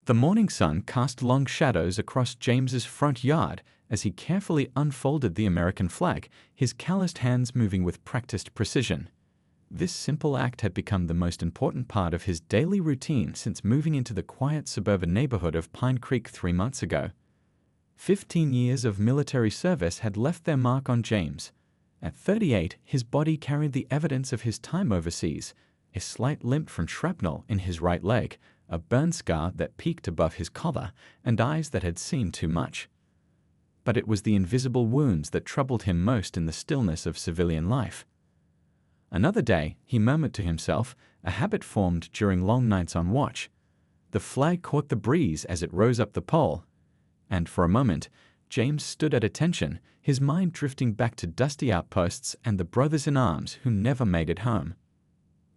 The morning sun cast long shadows across James's front yard as he carefully unfolded the American flag, his calloused hands moving with practiced precision. This simple act had become the most important part of his daily routine since moving into the quiet suburban neighborhood of Pine Creek 3 months ago. 15 years of military service had left their mark on James. At 38, his body carried the evidence of his time overseas, a slight limp from shrapnel in his right leg, a burn scar that peaked above his collar, and eyes that had seen too much. But it was the invisible wounds that troubled him most in the stillness of civilian life. Another day, he murmured to himself, a habit formed during long nights on watch. The flag caught the breeze as it rose up the pole, and for a moment, James stood at attention, his mind drifting back to dusty outposts and the brothers-in-arms who never made it home.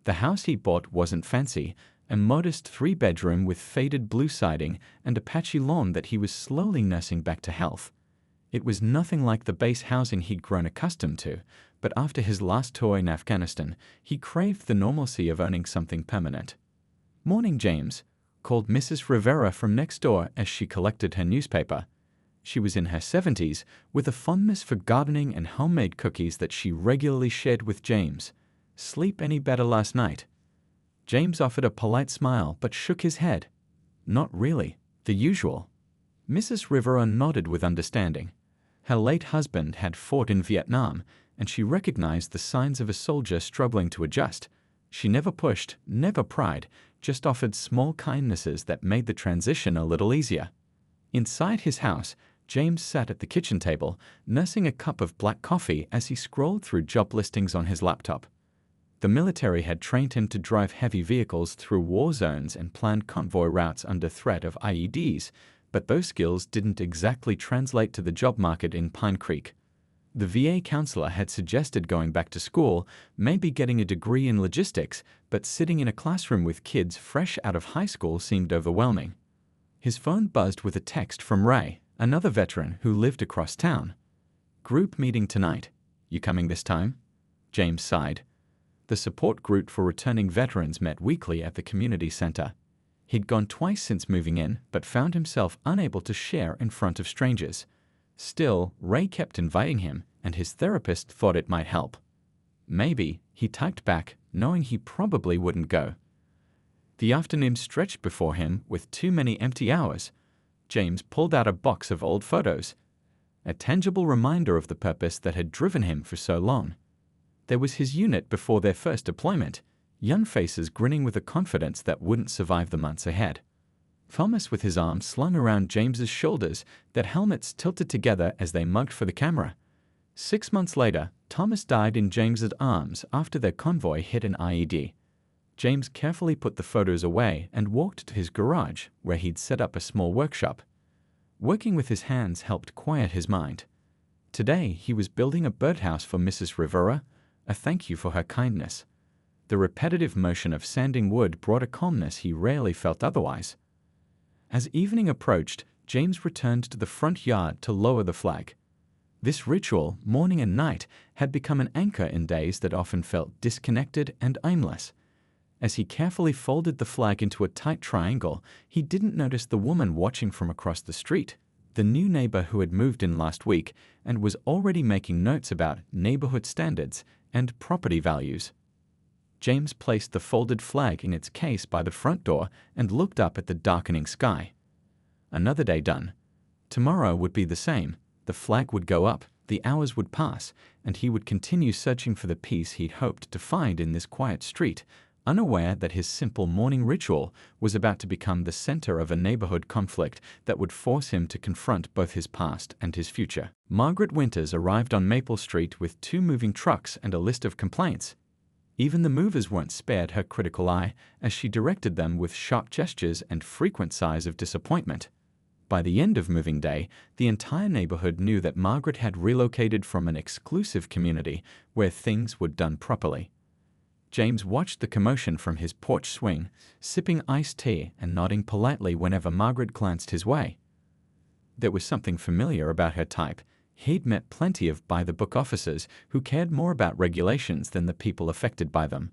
The house he bought wasn't fancy, a modest 3-bedroom with faded blue siding and a patchy lawn that he was slowly nursing back to health. It was nothing like the base housing he'd grown accustomed to, but after his last tour in Afghanistan, he craved the normalcy of owning something permanent. "Morning, James," called Mrs. Rivera from next door as she collected her newspaper. She was in her 70s, with a fondness for gardening and homemade cookies that she regularly shared with James. "Sleep any better last night?" James offered a polite smile but shook his head. "Not really. The usual." Mrs. Rivera nodded with understanding. Her late husband had fought in Vietnam, and she recognized the signs of a soldier struggling to adjust. She never pushed, never pried, just offered small kindnesses that made the transition a little easier. Inside his house, James sat at the kitchen table, nursing a cup of black coffee as he scrolled through job listings on his laptop. The military had trained him to drive heavy vehicles through war zones and plan convoy routes under threat of IEDs, but those skills didn't exactly translate to the job market in Pine Creek. The VA counselor had suggested going back to school, maybe getting a degree in logistics, but sitting in a classroom with kids fresh out of high school seemed overwhelming. His phone buzzed with a text from Ray, another veteran who lived across town. "Group meeting tonight. You coming this time?" James sighed. The support group for returning veterans met weekly at the community center. He'd gone twice since moving in, but found himself unable to share in front of strangers. Still, Ray kept inviting him, and his therapist thought it might help. "Maybe," he typed back, knowing he probably wouldn't go. The afternoon stretched before him with too many empty hours. James pulled out a box of old photos, a tangible reminder of the purpose that had driven him for so long. There was his unit before their first deployment, young faces grinning with a confidence that wouldn't survive the months ahead. Thomas with his arms slung around James's shoulders, their helmets tilted together as they mugged for the camera. 6 months later, Thomas died in James's arms after their convoy hit an IED. James carefully put the photos away and walked to his garage, where he'd set up a small workshop. Working with his hands helped quiet his mind. Today, he was building a birdhouse for Mrs. Rivera, a thank you for her kindness. The repetitive motion of sanding wood brought a calmness he rarely felt otherwise. As evening approached, James returned to the front yard to lower the flag. This ritual, morning and night, had become an anchor in days that often felt disconnected and aimless. As he carefully folded the flag into a tight triangle, he didn't notice the woman watching from across the street, the new neighbor who had moved in last week and was already making notes about neighborhood standards and property values. James placed the folded flag in its case by the front door and looked up at the darkening sky. Another day done. Tomorrow would be the same. The flag would go up, the hours would pass, and he would continue searching for the peace he'd hoped to find in this quiet street, unaware that his simple morning ritual was about to become the center of a neighborhood conflict that would force him to confront both his past and his future. Margaret Winters arrived on Maple Street with 2 moving trucks and a list of complaints. Even the movers weren't spared her critical eye as she directed them with sharp gestures and frequent sighs of disappointment. By the end of moving day, the entire neighborhood knew that Margaret had relocated from an exclusive community where things were done properly. James watched the commotion from his porch swing, sipping iced tea and nodding politely whenever Margaret glanced his way. There was something familiar about her type. He'd met plenty of by-the-book officers who cared more about regulations than the people affected by them.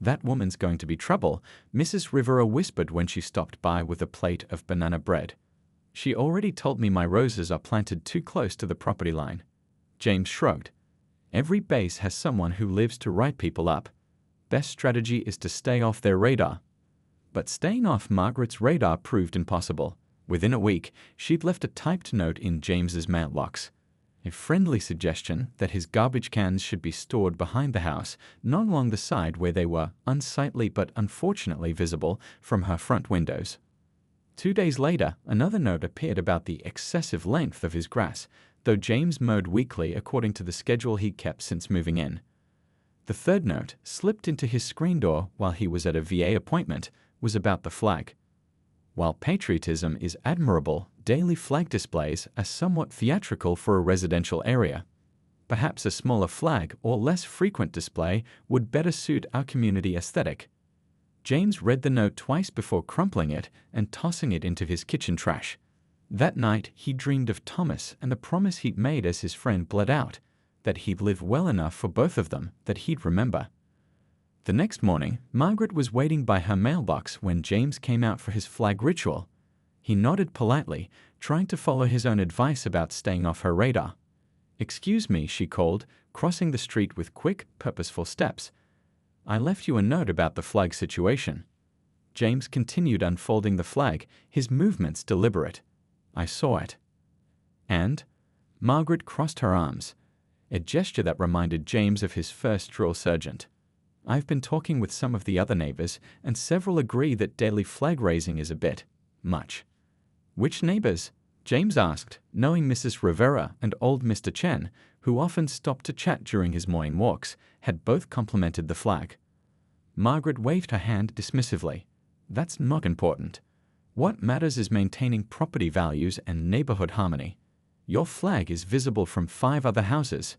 "That woman's going to be trouble," Mrs. Rivera whispered when she stopped by with a plate of banana bread. "She already told me my roses are planted too close to the property line." James shrugged. "Every base has someone who lives to write people up. Best strategy is to stay off their radar." But staying off Margaret's radar proved impossible. Within a week, she'd left a typed note in James's mailbox. A friendly suggestion that his garbage cans should be stored behind the house, not along the side where they were unsightly but unfortunately visible from her front windows. 2 days later, another note appeared about the excessive length of his grass, though James mowed weekly according to the schedule he kept since moving in. The third note, slipped into his screen door while he was at a VA appointment, was about the flag. While patriotism is admirable, daily flag displays are somewhat theatrical for a residential area. Perhaps a smaller flag or less frequent display would better suit our community aesthetic. James read the note twice before crumpling it and tossing it into his kitchen trash. That night, he dreamed of Thomas and the promise he'd made as his friend bled out, that he'd live well enough for both of them that he'd remember. The next morning, Margaret was waiting by her mailbox when James came out for his flag ritual. He nodded politely, trying to follow his own advice about staying off her radar. "Excuse me," she called, crossing the street with quick, purposeful steps. "I left you a note about the flag situation." James continued unfolding the flag, his movements deliberate. "I saw it." "And?" Margaret crossed her arms, a gesture that reminded James of his first drill sergeant. "I've been talking with some of the other neighbors, and several agree that daily flag raising is a bit much." "Which neighbors?" James asked, knowing Mrs. Rivera and old Mr. Chen, who often stopped to chat during his morning walks, had both complimented the flag. Margaret waved her hand dismissively. "That's not important. What matters is maintaining property values and neighborhood harmony. Your flag is visible from 5 other houses."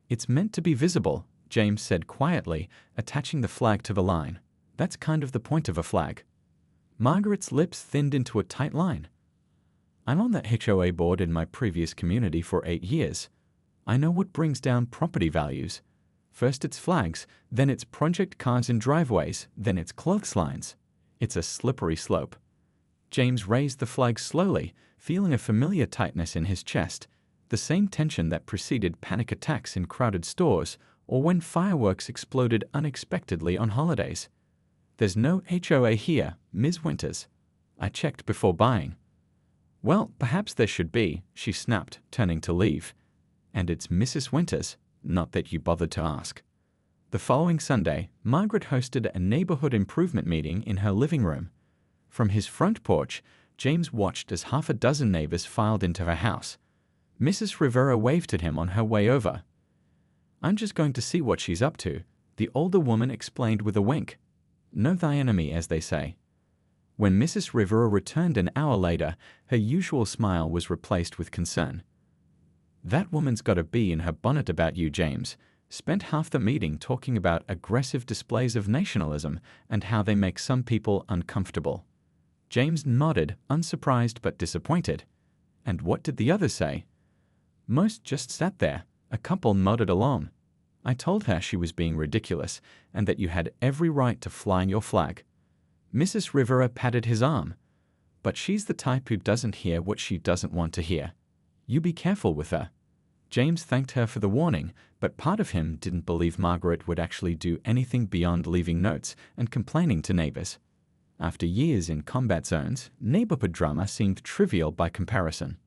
"It's meant to be visible," James said quietly, attaching the flag to the line. "That's kind of the point of a flag." Margaret's lips thinned into a tight line. "I'm on the HOA board in my previous community for 8 years. I know what brings down property values. First it's flags, then it's project cars in driveways, then it's clotheslines. It's a slippery slope." James raised the flag slowly, feeling a familiar tightness in his chest, the same tension that preceded panic attacks in crowded stores or when fireworks exploded unexpectedly on holidays. "There's no HOA here, Ms. Winters. I checked before buying." "Well, perhaps there should be," she snapped, turning to leave. "And it's Mrs. Winters, not that you bothered to ask." The following Sunday, Margaret hosted a neighborhood improvement meeting in her living room. From his front porch, James watched as half a dozen neighbors filed into her house. Mrs. Rivera waved at him on her way over. "I'm just going to see what she's up to," the older woman explained with a wink. "Know thy enemy, as they say." When Mrs. Rivera returned an hour later, her usual smile was replaced with concern. "That woman's got a bee in her bonnet about you, James. Spent half the meeting talking about aggressive displays of nationalism and how they make some people uncomfortable." James nodded, unsurprised but disappointed. "And what did the others say?" "Most just sat there. A couple nodded along. I told her she was being ridiculous and that you had every right to fly your flag." Mrs. Rivera patted his arm. "But she's the type who doesn't hear what she doesn't want to hear. You be careful with her." James thanked her for the warning, but part of him didn't believe Margaret would actually do anything beyond leaving notes and complaining to neighbors. After years in combat zones, neighborhood drama seemed trivial by comparison.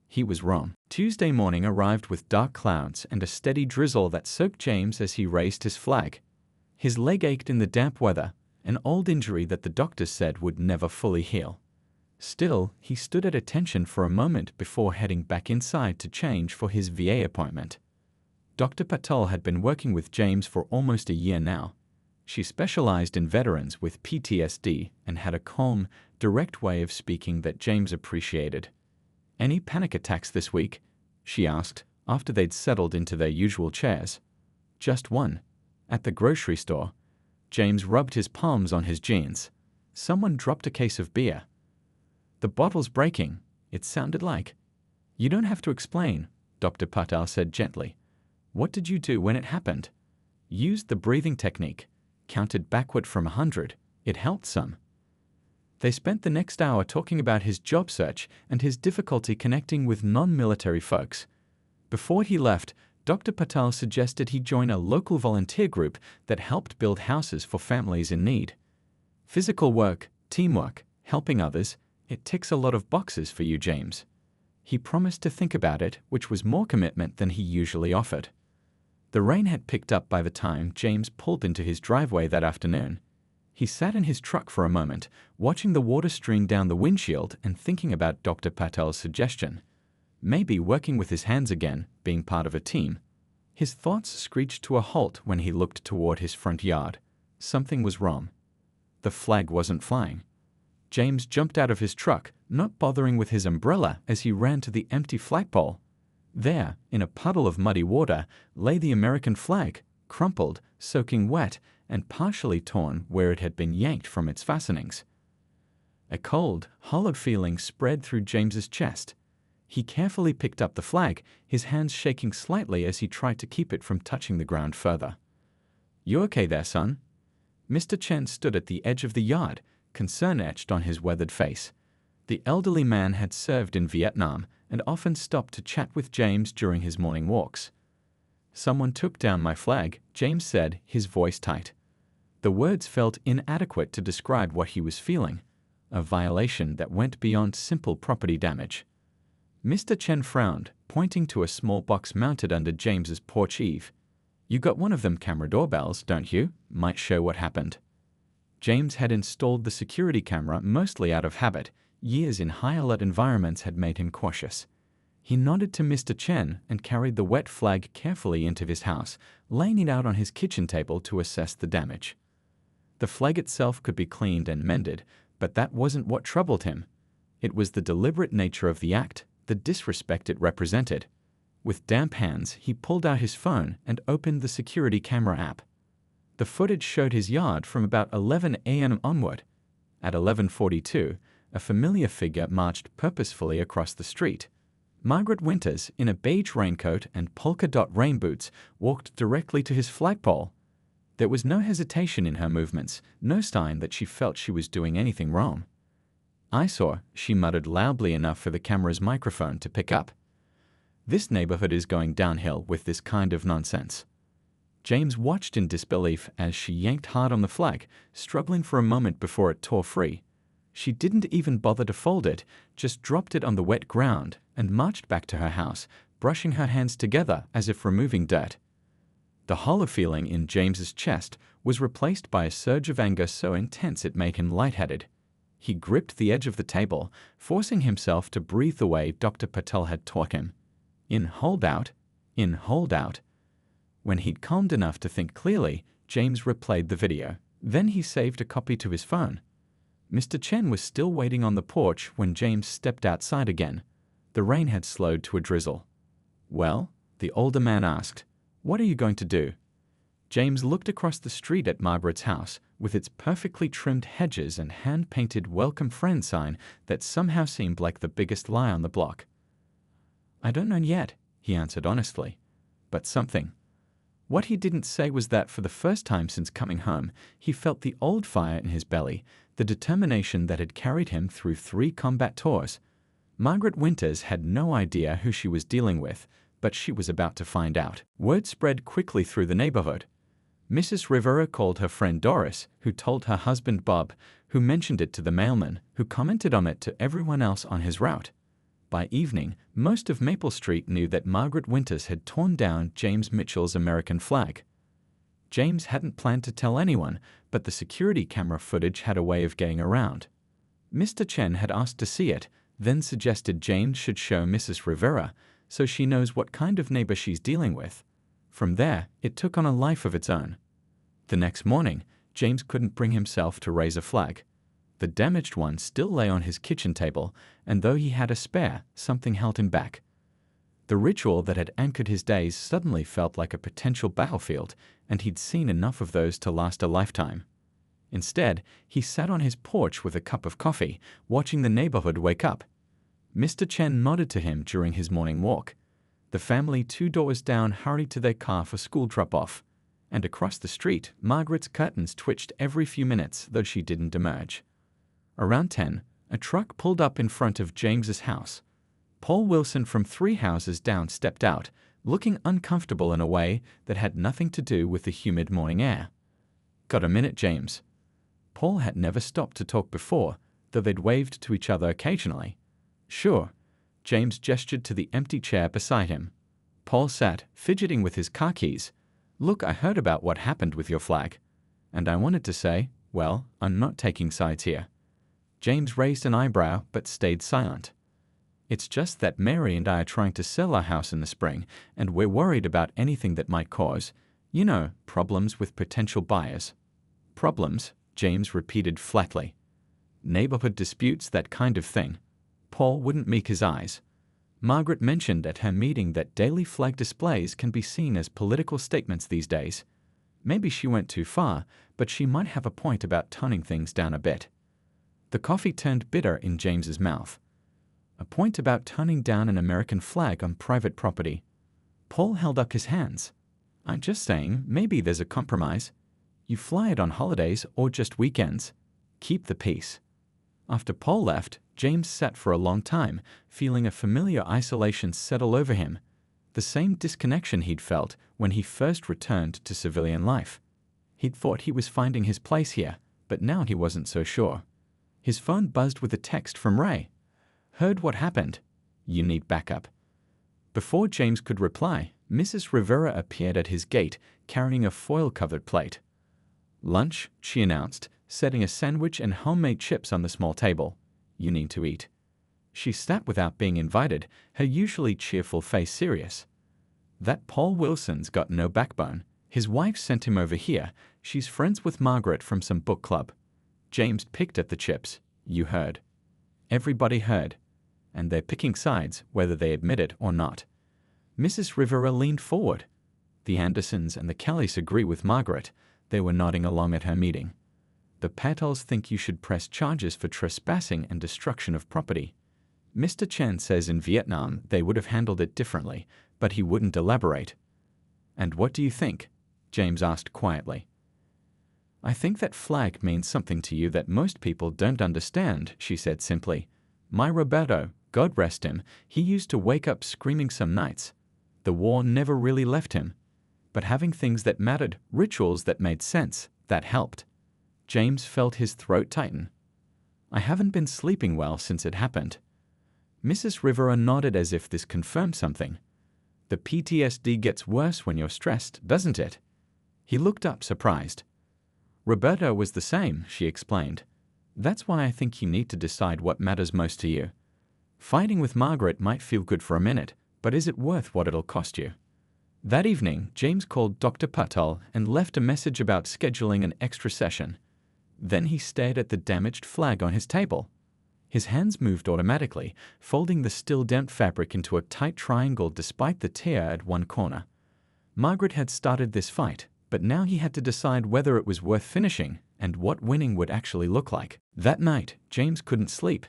He was wrong. Tuesday morning arrived with dark clouds and a steady drizzle that soaked James as he raised his flag. His leg ached in the damp weather, an old injury that the doctors said would never fully heal. Still, he stood at attention for a moment before heading back inside to change for his VA appointment. Dr. Patel had been working with James for almost a year now. She specialized in veterans with PTSD and had a calm, direct way of speaking that James appreciated. "Any panic attacks this week?" she asked, after they'd settled into their usual chairs. "Just one. At the grocery store." James rubbed his palms on his jeans. "Someone dropped a case of beer." "The bottle's breaking," it sounded like. "You don't have to explain," Dr. Patel said gently. "What did you do when it happened?" "Used the breathing technique. counted backward from 100. It helped some. They spent the next hour talking about his job search and his difficulty connecting with non-military folks. Before he left, Dr. Patel suggested he join a local volunteer group that helped build houses for families in need. Physical work, teamwork, helping others, it ticks a lot of boxes for you, James. He promised to think about it, which was more commitment than he usually offered. The rain had picked up by the time James pulled into his driveway that afternoon. He sat in his truck for a moment, watching the water stream down the windshield and thinking about Dr. Patel's suggestion. Maybe working with his hands again, being part of a team. His thoughts screeched to a halt when he looked toward his front yard. Something was wrong. The flag wasn't flying. James jumped out of his truck, not bothering with his umbrella as he ran to the empty flagpole. There, in a puddle of muddy water, lay the American flag, crumpled, soaking wet, and partially torn where it had been yanked from its fastenings. A cold, hollow feeling spread through James's chest. He carefully picked up the flag, his hands shaking slightly as he tried to keep it from touching the ground further. "You okay there, son?" Mr. Chen stood at the edge of the yard, concern etched on his weathered face. The elderly man had served in Vietnam and often stopped to chat with James during his morning walks. "Someone took down my flag," James said, his voice tight. The words felt inadequate to describe what he was feeling, a violation that went beyond simple property damage. Mr. Chen frowned, pointing to a small box mounted under James's porch eave. "You got one of them camera doorbells, don't you? Might show what happened." James had installed the security camera mostly out of habit. Years in high-alert environments had made him cautious. He nodded to Mr. Chen and carried the wet flag carefully into his house, laying it out on his kitchen table to assess the damage. The flag itself could be cleaned and mended, but that wasn't what troubled him. It was the deliberate nature of the act, the disrespect it represented. With damp hands, he pulled out his phone and opened the security camera app. The footage showed his yard from about 11 a.m. onward. At 11:42, a familiar figure marched purposefully across the street. Margaret Winters, in a beige raincoat and polka-dot rain boots, walked directly to his flagpole. There was no hesitation in her movements, no sign that she felt she was doing anything wrong. "Eyesore," she muttered loudly enough for the camera's microphone to pick up. "This neighborhood is going downhill with this kind of nonsense." James watched in disbelief as she yanked hard on the flag, struggling for a moment before it tore free. She didn't even bother to fold it, just dropped it on the wet ground and marched back to her house, brushing her hands together as if removing dirt. The hollow feeling in James's chest was replaced by a surge of anger so intense it made him lightheaded. He gripped the edge of the table, forcing himself to breathe the way Dr. Patel had taught him. In, hold out. In, hold out. When he'd calmed enough to think clearly, James replayed the video. Then he saved a copy to his phone. Mr. Chen was still waiting on the porch when James stepped outside again. The rain had slowed to a drizzle. "Well?" the older man asked. "What are you going to do?" James looked across the street at Margaret's house, with its perfectly trimmed hedges and hand-painted welcome friend sign that somehow seemed like the biggest lie on the block. "I don't know yet," he answered honestly. "But something." What he didn't say was that for the first time since coming home, he felt the old fire in his belly, the determination that had carried him through 3 combat tours. Margaret Winters had no idea who she was dealing with, but she was about to find out. Word spread quickly through the neighborhood. Mrs. Rivera called her friend Doris, who told her husband Bob, who mentioned it to the mailman, who commented on it to everyone else on his route. By evening, most of Maple Street knew that Margaret Winters had torn down James Mitchell's American flag. James hadn't planned to tell anyone, but the security camera footage had a way of getting around. Mr. Chen had asked to see it, then suggested James should show Mrs. Rivera, so she knows what kind of neighbor she's dealing with. From there, it took on a life of its own. The next morning, James couldn't bring himself to raise a flag. The damaged one still lay on his kitchen table, and though he had a spare, something held him back. The ritual that had anchored his days suddenly felt like a potential battlefield, and he'd seen enough of those to last a lifetime. Instead, he sat on his porch with a cup of coffee, watching the neighborhood wake up. Mr. Chen nodded to him during his morning walk. The family 2 doors down hurried to their car for school drop-off. And across the street, Margaret's curtains twitched every few minutes, though she didn't emerge. Around 10, a truck pulled up in front of James's house. Paul Wilson from 3 houses down stepped out, looking uncomfortable in a way that had nothing to do with the humid morning air. "Got a minute, James?" Paul had never stopped to talk before, though they'd waved to each other occasionally. "Sure." James gestured to the empty chair beside him. Paul sat, fidgeting with his car keys. "Look, I heard about what happened with your flag. And I wanted to say, well, I'm not taking sides here." James raised an eyebrow but stayed silent. "It's just that Mary and I are trying to sell our house in the spring, and we're worried about anything that might cause, problems with potential buyers." "Problems?" James repeated flatly. "Neighborhood disputes, that kind of thing." Paul wouldn't meek his eyes. "Margaret mentioned at her meeting that daily flag displays can be seen as political statements these days. Maybe she went too far, but she might have a point about toning things down a bit." The coffee turned bitter in James's mouth. A point about toning down an American flag on private property. Paul held up his hands. "I'm just saying, maybe there's a compromise. You fly it on holidays or just weekends. Keep the peace." After Paul left, James sat for a long time, feeling a familiar isolation settle over him, the same disconnection he'd felt when he first returned to civilian life. He'd thought he was finding his place here, but now he wasn't so sure. His phone buzzed with a text from Ray. "Heard what happened. You need backup." Before James could reply, Mrs. Rivera appeared at his gate, carrying a foil-covered plate. "Lunch," she announced, setting a sandwich and homemade chips on the small table. "You need to eat." She sat without being invited, her usually cheerful face serious. "That Paul Wilson's got no backbone. His wife sent him over here. She's friends with Margaret from some book club." James picked at the chips. "You heard." Everybody heard. And they're picking sides, whether they admit it or not. Mrs. Rivera leaned forward. "The Andersons and the Kellys agree with Margaret." They were nodding along at her meeting. "The Patels think you should press charges for trespassing and destruction of property. Mr. Chen says in Vietnam they would have handled it differently, but he wouldn't elaborate." "And what do you think?" James asked quietly. "I think that flag means something to you that most people don't understand," she said simply. "My Roberto, God rest him, he used to wake up screaming some nights. The war never really left him. But having things that mattered, rituals that made sense, that helped." James felt his throat tighten. "I haven't been sleeping well since it happened." Mrs. Rivera nodded as if this confirmed something. "The PTSD gets worse when you're stressed, doesn't it?" He looked up, surprised. "Roberto was the same," she explained. "That's why I think you need to decide what matters most to you. Fighting with Margaret might feel good for a minute, but is it worth what it'll cost you?" That evening, James called Dr. Patel and left a message about scheduling an extra session. Then he stared at the damaged flag on his table. His hands moved automatically, folding the still damp fabric into a tight triangle despite the tear at one corner. Margaret had started this fight, but now he had to decide whether it was worth finishing and what winning would actually look like. That night, James couldn't sleep.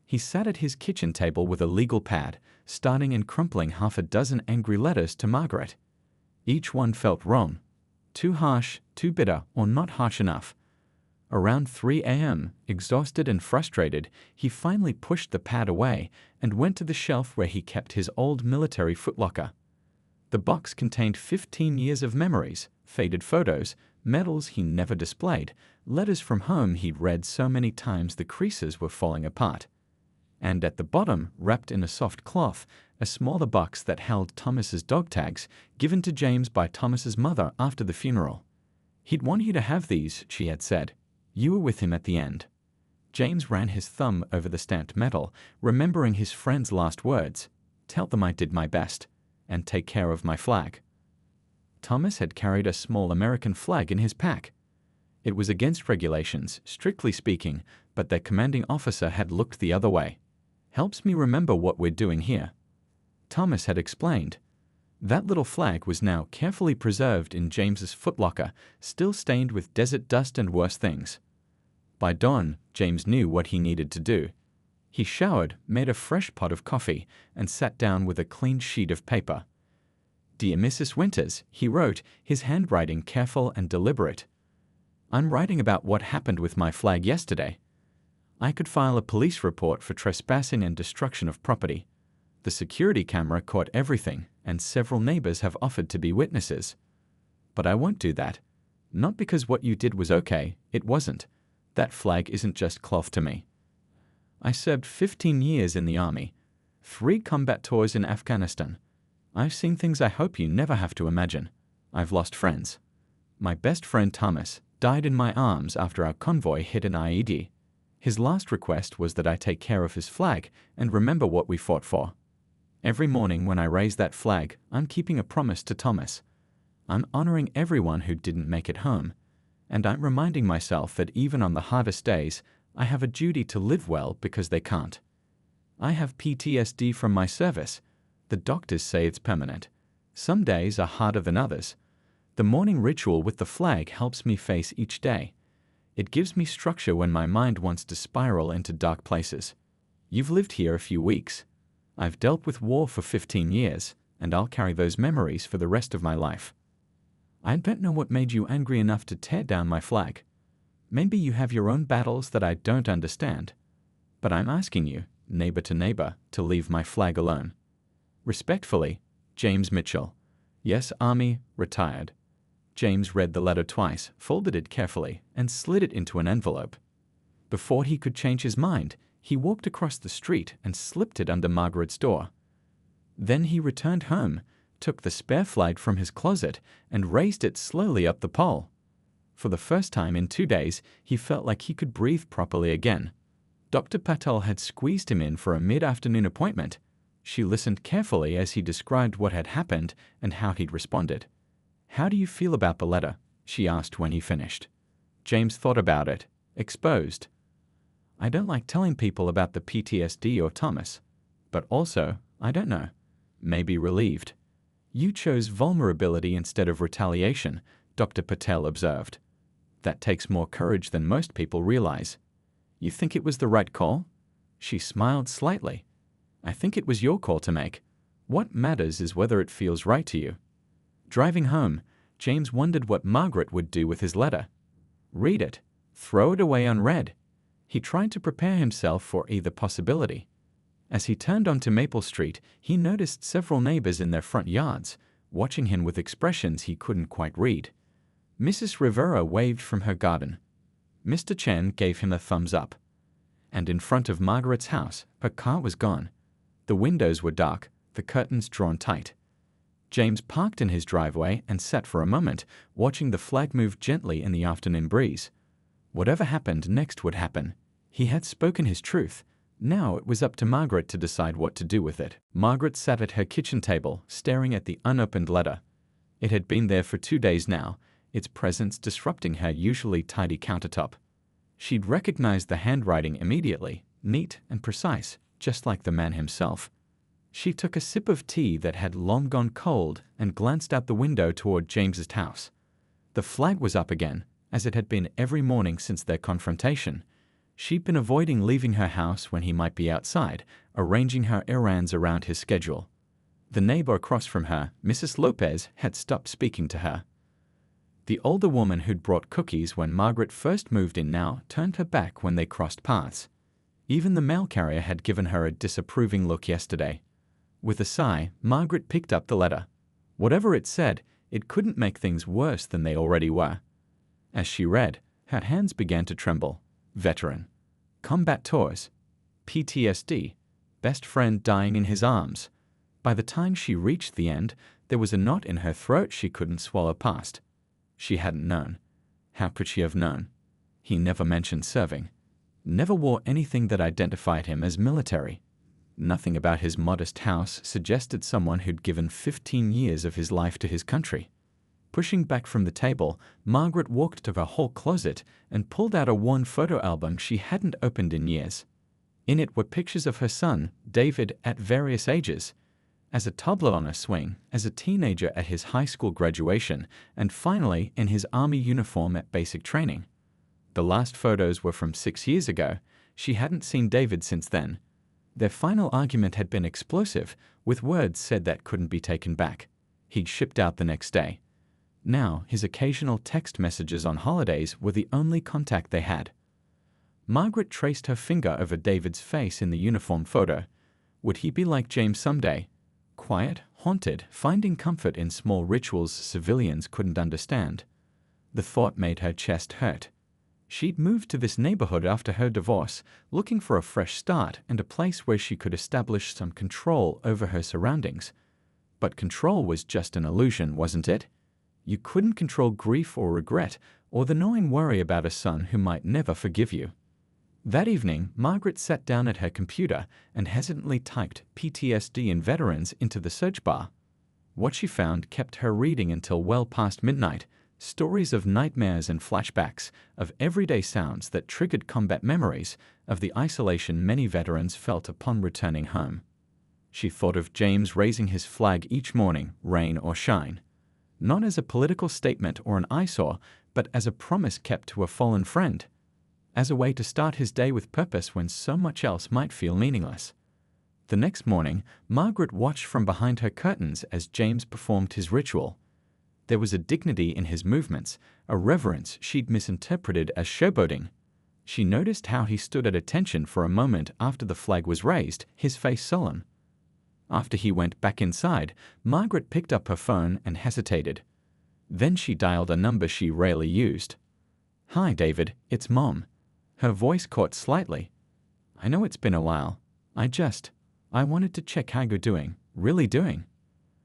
He sat at his kitchen table with a legal pad, starting and crumpling half a dozen angry letters to Margaret. Each one felt wrong. Too harsh, too bitter, or not harsh enough. Around 3 a.m., exhausted and frustrated, he finally pushed the pad away and went to the shelf where he kept his old military footlocker. The box contained 15 years of memories, faded photos, medals he never displayed, letters from home he'd read so many times the creases were falling apart. And at the bottom, wrapped in a soft cloth, a smaller box that held Thomas's dog tags, given to James by Thomas's mother after the funeral. "He'd want you to have these," she had said. "You were with him at the end." James ran his thumb over the stamped metal, remembering his friend's last words. "Tell them I did my best, and take care of my flag." Thomas had carried a small American flag in his pack. It was against regulations, strictly speaking, but their commanding officer had looked the other way. "Helps me remember what we're doing here," Thomas had explained. That little flag was now carefully preserved in James's footlocker, still stained with desert dust and worse things. By dawn, James knew what he needed to do. He showered, made a fresh pot of coffee, and sat down with a clean sheet of paper. "Dear Mrs. Winters," he wrote, his handwriting careful and deliberate. "I'm writing about what happened with my flag yesterday. I could file a police report for trespassing and destruction of property. The security camera caught everything, and several neighbors have offered to be witnesses. But I won't do that. Not because what you did was okay, it wasn't. That flag isn't just cloth to me. I served 15 years in the army, 3 combat tours in Afghanistan. I've seen things I hope you never have to imagine. I've lost friends. My best friend Thomas died in my arms after our convoy hit an IED. His last request was that I take care of his flag and remember what we fought for. Every morning when I raise that flag, I'm keeping a promise to Thomas. I'm honoring everyone who didn't make it home, and I'm reminding myself that even on the hardest days, I have a duty to live well because they can't. I have PTSD from my service. The doctors say it's permanent. Some days are harder than others. The morning ritual with the flag helps me face each day. It gives me structure when my mind wants to spiral into dark places. You've lived here a few weeks. I've dealt with war for 15 years, and I'll carry those memories for the rest of my life. I don't know what made you angry enough to tear down my flag. Maybe you have your own battles that I don't understand. But I'm asking you, neighbor to neighbor, to leave my flag alone. Respectfully, James Mitchell. Yes, Army, retired. James read the letter twice, folded it carefully, and slid it into an envelope. Before he could change his mind, he walked across the street and slipped it under Margaret's door. Then he returned home, took the spare flag from his closet, and raised it slowly up the pole. For the first time in 2 days, he felt like he could breathe properly again. Dr. Patel had squeezed him in for a mid-afternoon appointment. She listened carefully as he described what had happened and how he'd responded. "How do you feel about the letter?" she asked when he finished. James thought about it, exposed. "I don't like telling people about the PTSD or Thomas, but also, I don't know, maybe relieved." "You chose vulnerability instead of retaliation," Dr. Patel observed. "That takes more courage than most people realize. You think it was the right call?" She smiled slightly. "I think it was your call to make. What matters is whether it feels right to you." Driving home, James wondered what Margaret would do with his letter. Read it, throw it away unread. He tried to prepare himself for either possibility. As he turned onto Maple Street, he noticed several neighbors in their front yards, watching him with expressions he couldn't quite read. Mrs. Rivera waved from her garden. Mr. Chen gave him a thumbs up. And in front of Margaret's house, her car was gone. The windows were dark, the curtains drawn tight. James parked in his driveway and sat for a moment, watching the flag move gently in the afternoon breeze. Whatever happened next would happen. He had spoken his truth. Now it was up to Margaret to decide what to do with it. Margaret sat at her kitchen table, staring at the unopened letter. It had been there for 2 days now, its presence disrupting her usually tidy countertop. She'd recognized the handwriting immediately, neat and precise, just like the man himself. She took a sip of tea that had long gone cold and glanced out the window toward James's house. The flag was up again, as it had been every morning since their confrontation. She'd been avoiding leaving her house when he might be outside, arranging her errands around his schedule. The neighbor across from her, Mrs. Lopez, had stopped speaking to her. The older woman who'd brought cookies when Margaret first moved in now turned her back when they crossed paths. Even the mail carrier had given her a disapproving look yesterday. With a sigh, Margaret picked up the letter. Whatever it said, it couldn't make things worse than they already were. As she read, her hands began to tremble. Veteran. Combat tours. PTSD. Best friend dying in his arms. By the time she reached the end, there was a knot in her throat she couldn't swallow past. She hadn't known. How could she have known? He never mentioned serving. Never wore anything that identified him as military. Nothing about his modest house suggested someone who'd given 15 years of his life to his country. Pushing back from the table, Margaret walked to her hall closet and pulled out a worn photo album she hadn't opened in years. In it were pictures of her son, David, at various ages. As a toddler on a swing, as a teenager at his high school graduation, and finally in his army uniform at basic training. The last photos were from 6 years ago. She hadn't seen David since then. Their final argument had been explosive, with words said that couldn't be taken back. He'd shipped out the next day. Now, his occasional text messages on holidays were the only contact they had. Margaret traced her finger over David's face in the uniform photo. Would he be like James someday? Quiet, haunted, finding comfort in small rituals civilians couldn't understand. The thought made her chest hurt. She'd moved to this neighborhood after her divorce, looking for a fresh start and a place where she could establish some control over her surroundings. But control was just an illusion, wasn't it? You couldn't control grief or regret, or the gnawing worry about a son who might never forgive you. That evening, Margaret sat down at her computer and hesitantly typed PTSD in veterans into the search bar. What she found kept her reading until well past midnight, stories of nightmares and flashbacks, of everyday sounds that triggered combat memories, of the isolation many veterans felt upon returning home. She thought of James raising his flag each morning, rain or shine. Not as a political statement or an eyesore, but as a promise kept to a fallen friend. As a way to start his day with purpose when so much else might feel meaningless. The next morning, Margaret watched from behind her curtains as James performed his ritual. There was a dignity in his movements, a reverence she'd misinterpreted as showboating. She noticed how he stood at attention for a moment after the flag was raised, his face solemn. After he went back inside, Margaret picked up her phone and hesitated. Then she dialed a number she rarely used. "Hi, David, it's Mom." Her voice caught slightly. "I know it's been a while. I wanted to check how you're doing, really doing."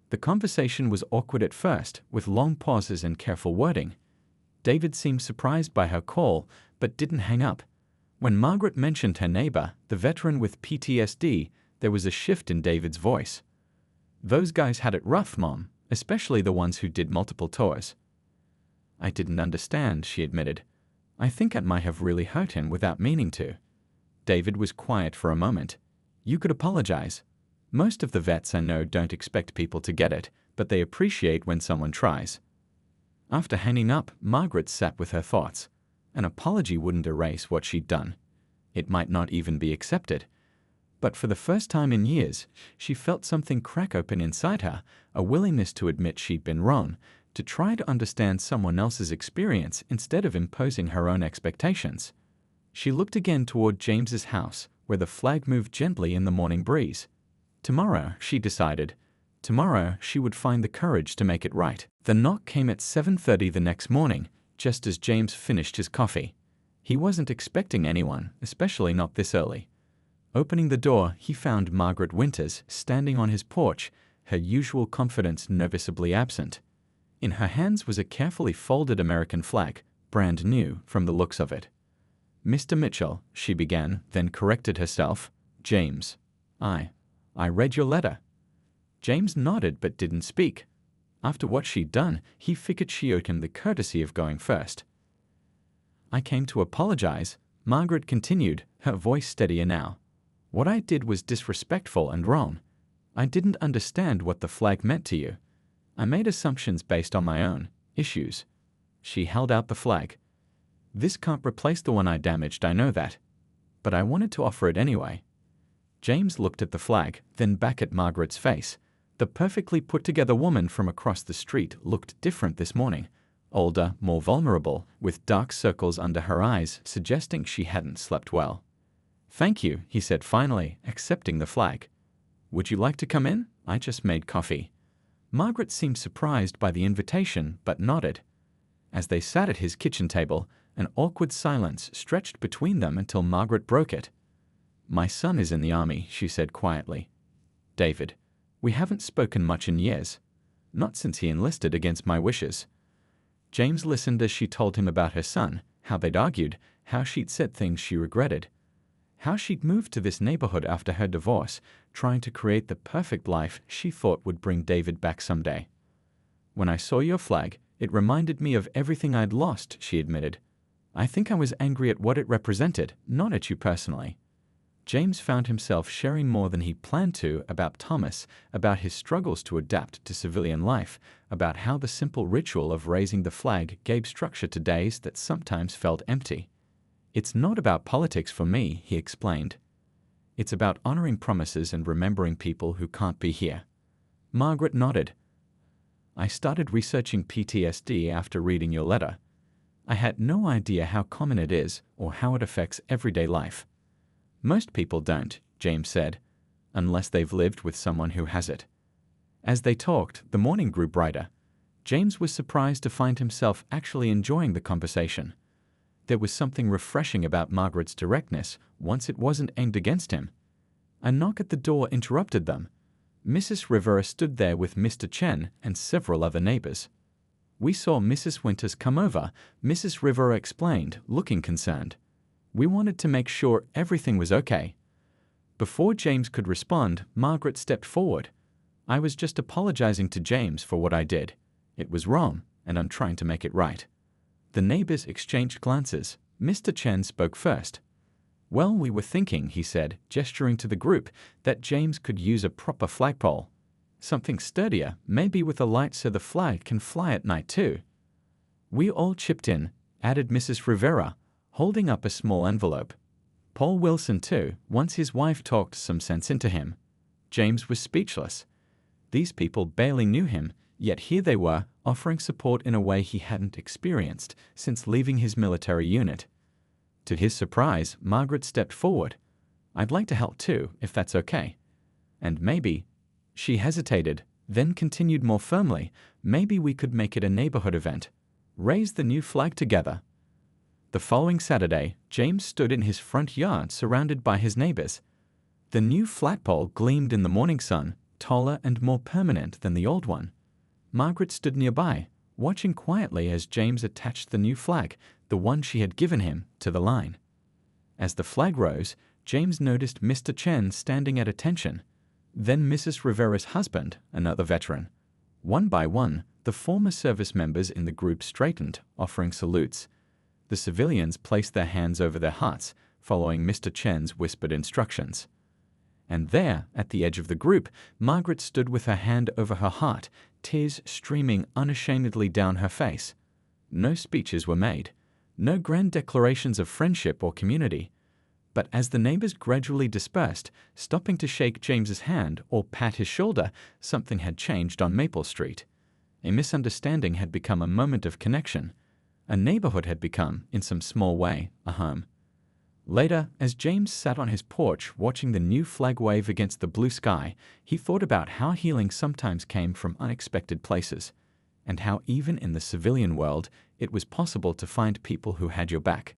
The conversation was awkward at first, with long pauses and careful wording. David seemed surprised by her call, but didn't hang up. When Margaret mentioned her neighbor, the veteran with PTSD, there was a shift in David's voice. "Those guys had it rough, Mom, especially the ones who did multiple tours." "I didn't understand," she admitted. "I think I might have really hurt him without meaning to." David was quiet for a moment. "You could apologize. Most of the vets I know don't expect people to get it, but they appreciate when someone tries." After hanging up, Margaret sat with her thoughts. An apology wouldn't erase what she'd done. It might not even be accepted. But for the first time in years, she felt something crack open inside her, a willingness to admit she'd been wrong, to try to understand someone else's experience instead of imposing her own expectations. She looked again toward James's house, where the flag moved gently in the morning breeze. Tomorrow, she decided, tomorrow she would find the courage to make it right. The knock came at 7:30 the next morning, just as James finished his coffee. He wasn't expecting anyone, especially not this early. Opening the door, he found Margaret Winters standing on his porch, her usual confidence noticeably absent. In her hands was a carefully folded American flag, brand new from the looks of it. "Mr. Mitchell," she began, then corrected herself. "James. I read your letter." James nodded but didn't speak. After what she'd done, he figured she owed him the courtesy of going first. "I came to apologize," Margaret continued, her voice steadier now. "What I did was disrespectful and wrong. I didn't understand what the flag meant to you. I made assumptions based on my own issues." She held out the flag. "This can't replace the one I damaged, I know that. But I wanted to offer it anyway." James looked at the flag, then back at Margaret's face. The perfectly put-together woman from across the street looked different this morning. Older, more vulnerable, with dark circles under her eyes, suggesting she hadn't slept well. "Thank you," he said finally, accepting the flag. "Would you like to come in? I just made coffee." Margaret seemed surprised by the invitation, but nodded. As they sat at his kitchen table, an awkward silence stretched between them until Margaret broke it. "My son is in the army," she said quietly. "David, we haven't spoken much in years. Not since he enlisted against my wishes." James listened as she told him about her son, how they'd argued, how she'd said things she regretted. How she'd moved to this neighborhood after her divorce, trying to create the perfect life she thought would bring David back someday. "When I saw your flag, it reminded me of everything I'd lost," she admitted. "I think I was angry at what it represented, not at you personally." James found himself sharing more than he planned to about Thomas, about his struggles to adapt to civilian life, about how the simple ritual of raising the flag gave structure to days that sometimes felt empty. "It's not about politics for me," he explained. "It's about honoring promises and remembering people who can't be here." Margaret nodded. I started researching PTSD after reading your letter. I had no idea how common it is or how it affects everyday life. Most people don't, James said, unless they've lived with someone who has it. As they talked, the morning grew brighter. James was surprised to find himself actually enjoying the conversation. There was something refreshing about Margaret's directness once it wasn't aimed against him. A knock at the door interrupted them. Mrs. Rivera stood there with Mr. Chen and several other neighbors. "We saw Mrs. Winters come over," Mrs. Rivera explained, looking concerned. "We wanted to make sure everything was okay." Before James could respond, Margaret stepped forward. "I was just apologizing to James for what I did. It was wrong, and I'm trying to make it right." The neighbors exchanged glances. Mr. Chen spoke first. "Well, we were thinking," he said, gesturing to the group, "that James could use a proper flagpole. Something sturdier, maybe with a light so the flag can fly at night too." "We all chipped in," added Mrs. Rivera, holding up a small envelope. Paul Wilson too, once his wife talked some sense into him. James was speechless. These people barely knew him, yet here they were, offering support in a way he hadn't experienced since leaving his military unit. To his surprise, Margaret stepped forward. "I'd like to help too, if that's okay. And maybe—" She hesitated, then continued more firmly, "maybe we could make it a neighborhood event. Raise the new flag together." The following Saturday, James stood in his front yard surrounded by his neighbors. The new flagpole gleamed in the morning sun, taller and more permanent than the old one. Margaret stood nearby, watching quietly as James attached the new flag, the one she had given him, to the line. As the flag rose, James noticed Mr. Chen standing at attention, then Mrs. Rivera's husband, another veteran. One by one, the former service members in the group straightened, offering salutes. The civilians placed their hands over their hearts, following Mr. Chen's whispered instructions. And there, at the edge of the group, Margaret stood with her hand over her heart, tears streaming unashamedly down her face. No speeches were made, no grand declarations of friendship or community. But as the neighbors gradually dispersed, stopping to shake James's hand or pat his shoulder, something had changed on Maple Street. A misunderstanding had become a moment of connection. A neighborhood had become, in some small way, a home. Later, as James sat on his porch watching the new flag wave against the blue sky, he thought about how healing sometimes came from unexpected places, and how even in the civilian world it was possible to find people who had your back.